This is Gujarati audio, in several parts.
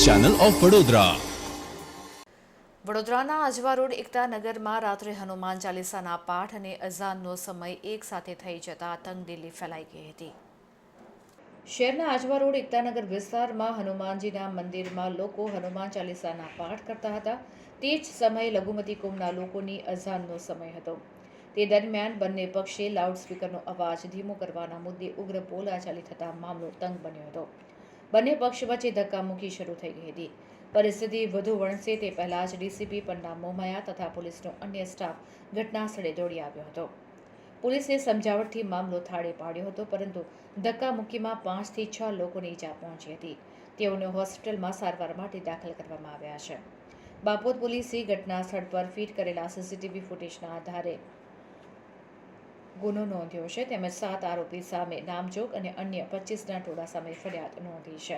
Channel of Vadodara. વડોદરાના અજવા રોડ એકતા નગરમાં રાત્રે હનુમાન ચાલીસાના પાઠ અને અઝાનનો સમય એક સાથે થઈ જતા તંગદિલી ફેલાઈ ગઈ હતી। શહેરના અજવા રોડ એકતાનગર વિસ્તારમાં હનુમાનજીના મંદિરમાં લોકો હનુમાન ચાલીસાના પાઠ કરતા હતા। તે જ સમયે લઘુમતી કોમના લોકોની અઝાનનો સમય હતો। તે દરમિયાન બંને પક્ષે લાઉડસ્પીકરનો અવાજ ધીમો કરવાના મુદ્દે ઉગ્ર બોલાચાલી થતા મામલો તંગ બન્યો હતો। બંને પક્ષ વચ્ચે ધક્કામુક્કી શરૂ થઈ ગઈ હતી। પરિસ્થિતિ વધુ વણસે તે પહેલા જ ડીસીપી પન્ના મોમાયા તથા પોલીસનો અન્ય સ્ટાફ ઘટના સ્થળે દોડી આવ્યો હતો। પોલીસે સમજાવટથી મામલો થાળે પાડ્યો હતો, પરંતુ ધક્કામુક્કીમાં 5 થી 6 લોકોને ઈજા પહોંચી હતી। તેઓને હોસ્પિટલમાં સારવાર માટે દાખલ કરવામાં આવ્યા છે। બાપોદ પોલીસે ઘટના સ્થળ પર ફીટ કરેલા સીસીટીવી ફૂટેજના આધારે ગુનો નોંધ્યો છે, તેમજ 7 આરોપી સામે નામજોગ અને અન્ય 25ના ટોળા સામે ફરિયાદ નોંધી છે,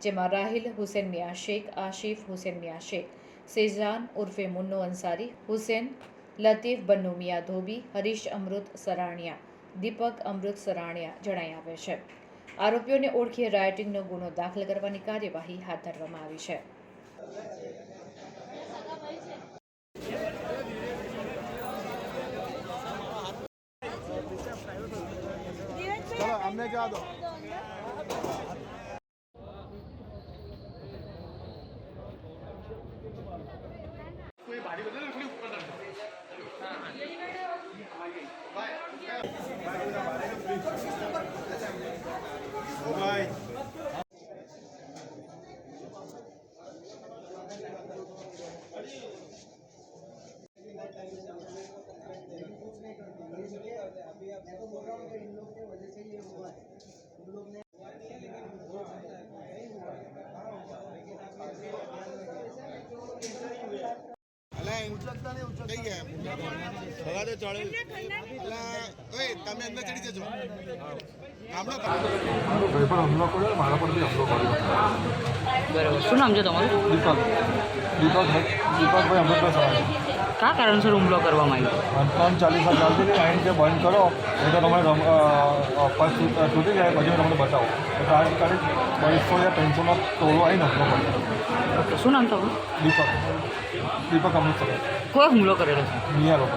જેમાં રાહિલ હુસેન મિયા શેખ, આશિફ હુસેન મિયા શેખ, સેજાન ઉર્ફે મુન્નો અંસારી, હુસેન લતીફ બન્નુ મિયા ધોબી, હરીશ અમૃત સરાણિયા, દીપક અમૃત સરાણિયા જણાઈ આવે છે। આરોપીઓને ઓળખી રાયોટિંગનો ગુનો દાખલ કરવાની કાર્યવાહી હાથ ધરવામાં આવી છે। हमने क्या दो कोई भारी बदल थोड़ी ऊपर भाई अभी मैं तो बोल रहा हूँ इन लोग की वजह से ये हुआ है। उन लोग ने શું નામ છે તમારું? દીપકભાઈ અમૃતભાઈ કયા કારણસર હુમલો કરવામાં આવ્યો? હનુમાન ચાલીસા ચાલતી હતી, અહીં જે બંધ કરો એ તો તમારે તૂટી જાય, પછી તમને બતાવો તો તાત્કાલિક 200 યા 300નો ટોળો આવીને હુમલો કર્યો। ઓકે, શું નામ તમારું? દીપક અમૃતસર કોઈ હુમલો કરેલો છે? મિયા લોકો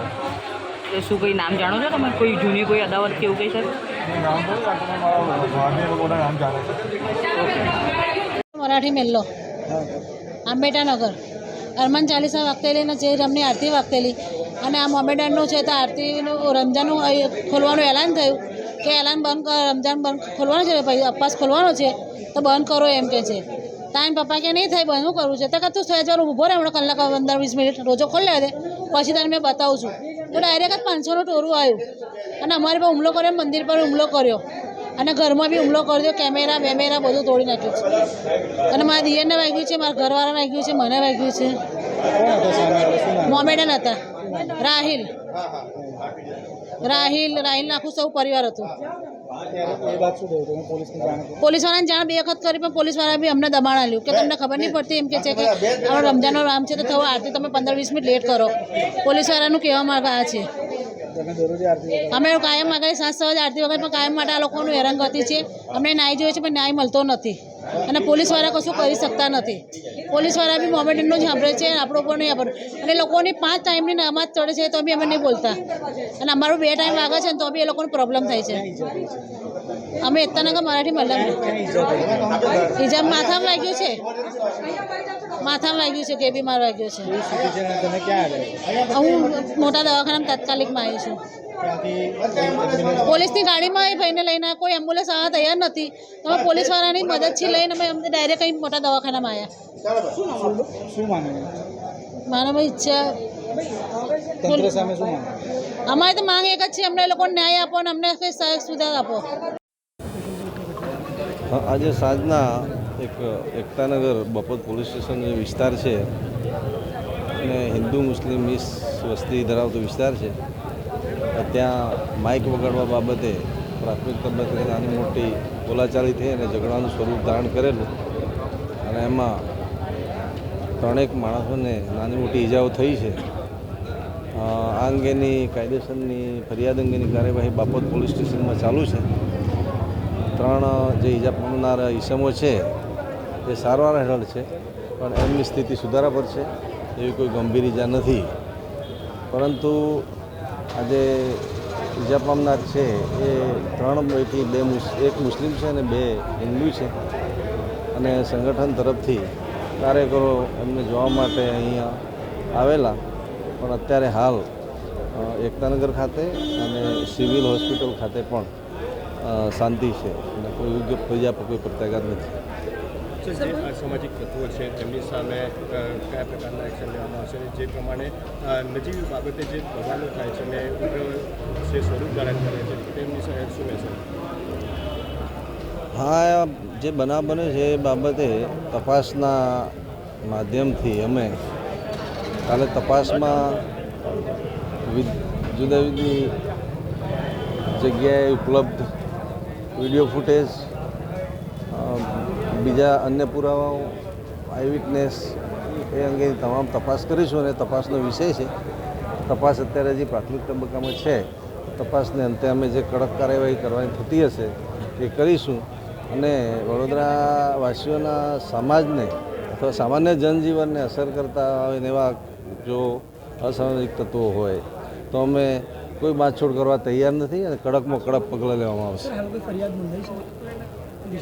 એ શું કંઈ નામ જાણો છો તમે? કોઈ જૂની કોઈ અદાવત કે એવું કંઈ સર? નામ તો તમે મારા ભાઈને લોકોના નામ જાણે છે। મરાઠી મેલ્લો આંબેટાનગર હનુમાન ચાલીસા વાગતેલી ને જે રમની આરતી વાગતેલી અને આ મોમેડનનું છે તો આરતીનું રમજાનનું ખોલવાનું એલાન થયું કે એલાન બંધ રમજાન બંધ ખોલવાનું છે, પછી અપવાસ ખોલવાનો છે તો બંધ કરો એમ કે છે। તાઈને પપ્પા કે નહીં થાય, બંધ કરવું છે તો કે તું સહેજ ઊભો રહે, હમણાં કલાક 15-20 મિનિટ રોજો ખોલી લે દે, પછી તને મેં બતાવું છું। તો ડાયરેક્ટ જ 500નું ટોરું આવ્યું અને અમારી પર હુમલો કર્યો, મંદિર પર હુમલો કર્યો અને ઘરમાં બી હુમલો કર્યો, કેમેરા બેમેરા બધું તોડી નાખ્યું છે અને મારા દિયરને વાગ્યું છે, મારા ઘરવાળાને વાગ્યું છે, મને વાગ્યું છે। મોમેડન હતા, રાહિલ આખું સૌ પરિવાર હતું। પોલીસવાળાને જાણ 2 વખત કરી, પણ પોલીસવાળા બી અમને દબાણ આપ્યું કે તમને ખબર નહીં પડતી, એમ કે છે કે અમારો રમજાનનો રામ છે તો થવા આરતી તમે 15-20 મિનિટ લેટ કરો। પોલીસવાળાનું કહેવા માંગે આ છે। અમે કાયમ આગળ 7 વાગે આરતી વખત પણ કાયમ માટે આ લોકોનું હેરાનગતિ છે। અમને ન્યાય જોઈએ છે પણ ન્યાય મળતો નથી અને પોલીસવાળા કશું કરી શકતા નથી। પોલીસવાળા બી મોમેડનનું જ સાંભળે છે, આપણો પણ નહીં સાંભળે અને લોકોની 5 ટાઈમની નમાજ ચડે છે તો બી અમે નહીં બોલતા અને અમારું 2 ટાઈમ વાગે છે ને તો બી એ લોકોને પ્રોબ્લેમ થાય છે। અમે એકતાનગર મરાઠી મલ્લમ હિજાબ માથામાં વાગ્યું છે, કે બી માર વાગ્યું છે। હું મોટા દવાખાનામાં તાત્કાલિકમાં આવી છું। પોલીસની ગાડીમાં એ ભાઈને લઈને કોઈ એમ્બ્યુલન્સ આવવા તૈયાર નથી, તો અમે પોલીસવાળાની મદદથી લઈને અમે ડાયરેક્ટ અહીં મોટા દવાખાનામાં આવ્યા। માનવ ઈચ્છા અમારે તો માંગ એક જ છે, અમને લોકોને ન્યાય આપો અને અમને કંઈ સુધાર આપો। આજે સાંજના એક એકતાનગર બાપોદ પોલીસ સ્ટેશન જે વિસ્તાર છે અને હિન્દુ મુસ્લિમ મિક્સ વસ્તી ધરાવતો વિસ્તાર છે, ત્યાં માઇક વગાડવા બાબતે પ્રાથમિક તબક્કે નાની મોટી બોલાચાલી થઈ અને ઝઘડાનું સ્વરૂપ ધારણ કરેલું અને એમાં 3 માણસોને નાની મોટી ઈજાઓ થઈ છે। આ અંગેની કાયદેસરની ફરિયાદ અંગેની કાર્યવાહી બાપોદ પોલીસ સ્ટેશનમાં ચાલુ છે। 3 જે ઈજા પામનાર ઈસમો છે એ સારવાર હેઠળ છે, પણ એમની સ્થિતિ સુધારા પર છે, એવી કોઈ ગંભીર ઈજા નથી. પરંતુ આજે ઈજા પામનાર છે એ 3 પૈકી 2 એક મુસ્લિમ છે અને 2 હિન્દુ છે, અને સંગઠન તરફથી કાર્યકરો એમને જોવા માટે અહીંયા આવેલા, પણ અત્યારે હાલ એકતાનગર ખાતે અને સિવિલ હોસ્પિટલ ખાતે પણ શાંતિ છે અને કોઈ બીજા કોઈ પ્રત્યાઘાત નથી. જે અસામાજિક તત્વો છે તેમની સામે કયા પ્રકારના એક્શન લેવામાં આવશે, જે પ્રમાણે નજીવી બાબતે જે બવાલો થાય છે અને ઉગ્ર જે સ્વરૂપ ધારણ કરે છે તેમની શું રહેશે? હા, જે બનાવ બને છે એ બાબતે તપાસના માધ્યમથી અમે કાલે તપાસમાં જુદા જુદી જગ્યાએ ઉપલબ્ધ વિડીયો ફૂટેજ, બીજા અન્ય પુરાવાઓ, આઈ વિટનેસ એ અંગેની તમામ તપાસ કરીશું અને તપાસનો વિષય છે. તપાસ અત્યારે હજી પ્રાથમિક તબક્કામાં છે. તપાસને અંતે અમે જે કડક કાર્યવાહી કરવાની થતી હશે એ કરીશું, અને વડોદરાવાસીઓના સમાજને અથવા સામાન્ય જનજીવનને અસર કરતા હોય એવા જો અસામાજિક તત્વો હોય તો અમે કોઈ બાંધછોડ કરવા તૈયાર નથી અને કડકમાં કડક પગલાં લેવામાં આવશે.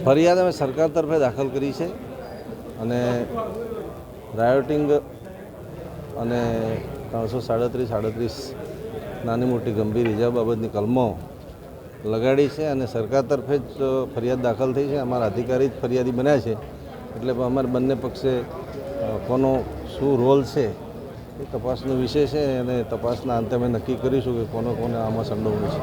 ફરિયાદ અમે સરકાર તરફે દાખલ કરી છે, અને રાયોટિંગ અને 337 નાની મોટી ગંભીર ઇજા બાબતની કલમો લગાડી છે, અને સરકાર તરફે જ ફરિયાદ દાખલ થઈ છે. અમારા અધિકારી જ ફરિયાદી બન્યા છે, એટલે અમારે બંને પક્ષે કોનો શું રોલ છે એ તપાસનો વિષય છે, અને તપાસના અંતે અમે નક્કી કરીશું કે કોને આમાં સંડોવણી છે.